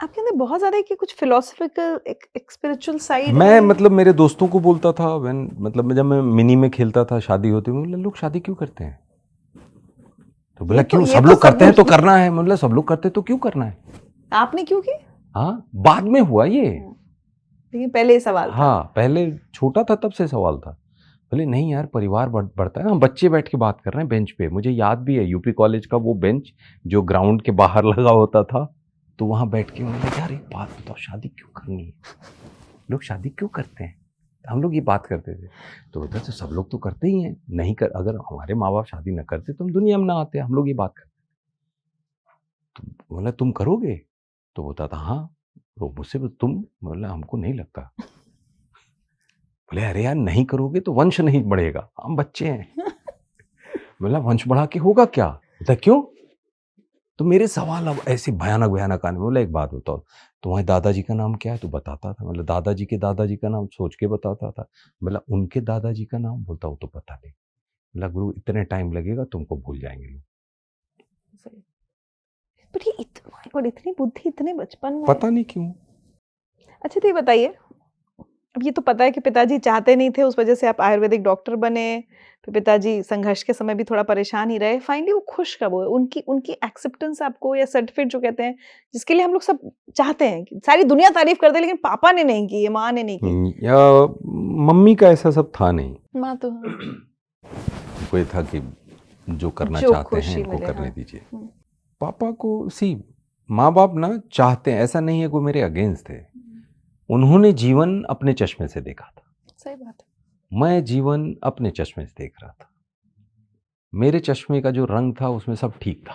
आपके अंदर बहुत ज्यादा कि कुछ फिलोसफिकल एक स्पिरिचुअल साइड मैं मतलब मेरे दोस्तों को बोलता था मतलब जब मैं मिनी में खेलता था, शादी होती, मैं बोला लोग शादी क्यों करते हैं? तो बोला क्यों, सब लोग करते हैं तो करना है। मतलब सब लोग करते तो क्यों करना है? आपने क्यों की? हाँ, बाद में हुआ ये। लेकिन पहले ही सवाल था। हाँ, पहले छोटा था तब से सवाल था। बोले नहीं यार, परिवार बढ़ता है। हम बच्चे बैठ के बात कर रहे हैं बेंच पे। मुझे याद भी है यूपी कॉलेज का वो बेंच जो ग्राउंड के बाहर लगा होता था। तो वहां बैठ के उन्होंने यार एक बात बताओ, शादी क्यों करनी है? लोग शादी क्यों करते हैं? हम लोग ये बात करते थे। तो बोलते थे सब लोग तो करते ही हैं, नहीं कर, अगर हमारे माँ बाप शादी न करते तो हम दुनिया में ना आते। हम लोग ये बात करते। तो बोला तुम करोगे? तो बोलता था हाँ। तो मुझसे तुम, बोला हमको नहीं लगता। बोले अरे यार नहीं करोगे तो वंश नहीं बढ़ेगा, हम बच्चे हैं। बोला वंश बढ़ा के होगा क्या? बोला क्यों? तो मेरे सवाल अब ऐसे भयानक भयानक आने। बोला एक बात बताओ, तुम्हारे दादाजी का नाम क्या है? तो बताता था। मतलब दादाजी का नाम सोच के बताता था। बोला उनके दादाजी का नाम? बोलता वो तो पता नहीं। बोला गुरु इतने टाइम लगेगा, तुमको भूल जाएंगे लोग। पर ये इतनी बुद्धि इतने बचपन में, पता नहीं क्यों। अच्छा तो ये बताइए, अब ये तो पता है कि पिताजी चाहते नहीं थे, उस वजह से आप आयुर्वेदिक डॉक्टर बने। फिर पिताजी संघर्ष के समय भी थोड़ा परेशान ही रहे। फाइनली वो खुश कब हुए? उनकी उनकी एक्सेप्टेंस आपको, या सर्टिफिकेट जो कहते हैं, जिसके लिए हम लोग सब चाहते हैं कि सारी दुनिया तारीफ कर दे, लेकिन पापा ने नहीं की, माँ ने नहीं की। या मम्मी का ऐसा सब था नहीं। माँ तो कोई था कि जो करना जो चाहते हैं खुशी इनको मिले, करने हाँ। दीजिए। पापा को माँ बाप ना चाहते हैं, ऐसा नहीं है कोई मेरे अगेंस्ट थे। उन्होंने जीवन अपने चश्मे से देखा था। सही बात है। मैं जीवन अपने चश्मे से देख रहा था। मेरे चश्मे का जो रंग था उसमें सब ठीक था।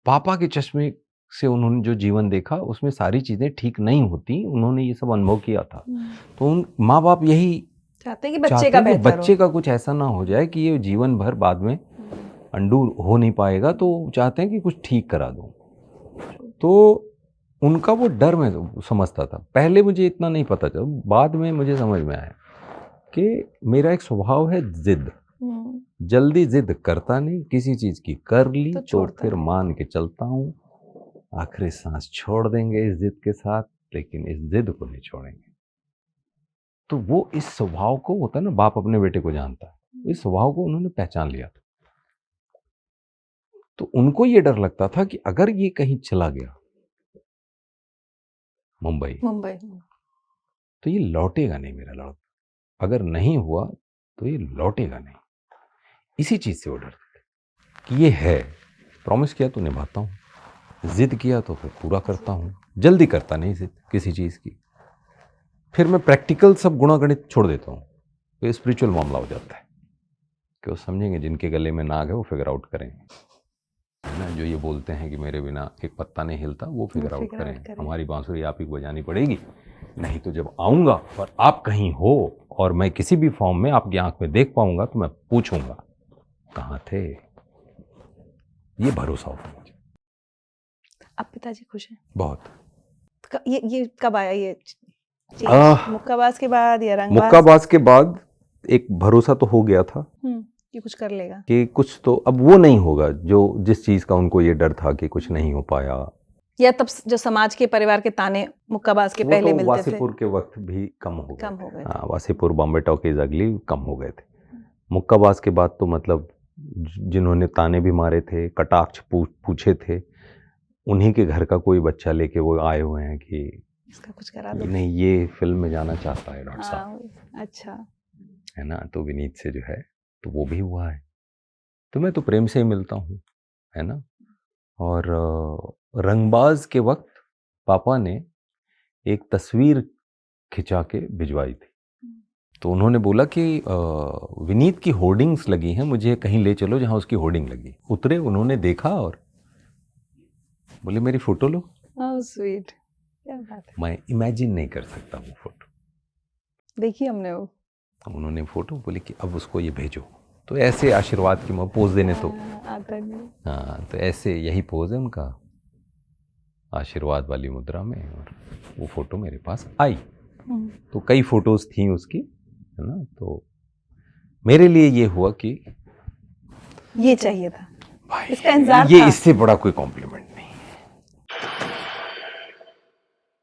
पापा के चश्मे से उन्होंने जो जीवन देखा उसमें सारी चीजें ठीक नहीं होती। उन्होंने ये सब अनुभव किया था। तो उन माँ बाप यही चाहते हैं कि बच्चे का बेहतर हो। बच्चे का कुछ ऐसा ना हो जाए कि ये जीवन भर बाद में अंडू हो नहीं पाएगा। तो चाहते हैं कि कुछ ठीक करा दो। तो उनका वो डर मैं समझता था। पहले मुझे इतना नहीं पता चला, बाद में मुझे समझ में आया कि मेरा एक स्वभाव है जिद। जल्दी जिद करता नहीं, किसी चीज की कर ली तो फिर मान के चलता हूँ। आखिरी सांस छोड़ देंगे इस जिद के साथ, लेकिन इस जिद को नहीं छोड़ेंगे। तो वो इस स्वभाव को, होता है ना बाप अपने बेटे को जानता है, इस स्वभाव को उन्होंने पहचान लिया था। तो उनको ये डर लगता था कि अगर ये कहीं चला गया मुंबई तो ये लौटेगा नहीं मेरा लड़का। अगर नहीं हुआ तो ये लौटेगा नहीं। इसी चीज से वो डरते थे कि ये है, प्रॉमिस किया तो निभाता हूँ, जिद किया तो फिर पूरा करता हूँ। जल्दी करता नहीं जिद किसी चीज की। फिर मैं प्रैक्टिकल सब गुणागणित छोड़ देता हूँ। तो स्पिरिचुअल मामला हो जाता है कि वो समझेंगे, जिनके गले में नाग है वो फिगर आउट करेंगे, है ना। जो ये बोलते हैं कि मेरे बिना एक पत्ता नहीं हिलता, वो फिगर आउट करें। हमारी बांसुरी आप ही को बजानी पड़ेगी, नहीं तो जब आऊंगा और आप कहीं हो और मैं किसी भी फॉर्म में आपकी आंख में देख पाऊंगा तो मैं पूछूंगा कहाँ थे। ये भरोसा होता मुझे। अब पिताजी खुश हैं बहुत। ये कब आया ये मुक्काबाज के बाद या रंगबाज? मुक्काबाज के बाद एक भरोसा तो हो गया था कि कुछ कर लेगा, कि कुछ तो अब वो नहीं होगा जो जिस चीज का उनको ये डर था कि कुछ नहीं हो पाया। या तब जो समाज के परिवार के ताने मुक्काबाज के पहले मिलते थे, वासीपुर के वक्त भी कम हो गए। हाँ, वासीपुर बॉम्बे टॉकीज अगली कम हो गए थे। मुक्काबाज के बाद तो मतलब जिन्होंने ताने भी मारे थे, कटाक्ष पूछे थे, उन्हीं के घर का कोई बच्चा लेके वो आए हुए हैं कि इसका कुछ करा दो। नहीं, ये फिल्म में जाना चाहता है डॉक्टर साहब। अच्छा, है ना। तो विनीत से जो है तो वो भी हुआ है। तो मैं तो प्रेम से ही मिलता हूँ, है ना। और रंगबाज के वक्त पापा ने एक तस्वीर खिंचा के भिजवाई थी। तो उन्होंने बोला कि विनीत की होर्डिंग्स लगी हैं, मुझे कहीं ले चलो जहां उसकी होर्डिंग लगी। उतरे, उन्होंने देखा और बोले मेरी फोटो लो। स्वीट, क्या बात है। मैं इमेजिन नहीं कर सकता वो फोटो। देखी हमने वो। उन्होंने फोटो बोले कि अब उसको ये भेजो। तो ऐसे आशीर्वाद की पोज देने तो आता नहीं। हाँ, तो ऐसे यही पोज है उनका, आशीर्वाद वाली मुद्रा में। और वो फोटो मेरे पास आई। तो कई फोटोज थी उसकी, है ना। तो मेरे लिए ये हुआ कि ये चाहिए था, इसका इंतजार था। ये इससे बड़ा कोई कॉम्प्लीमेंट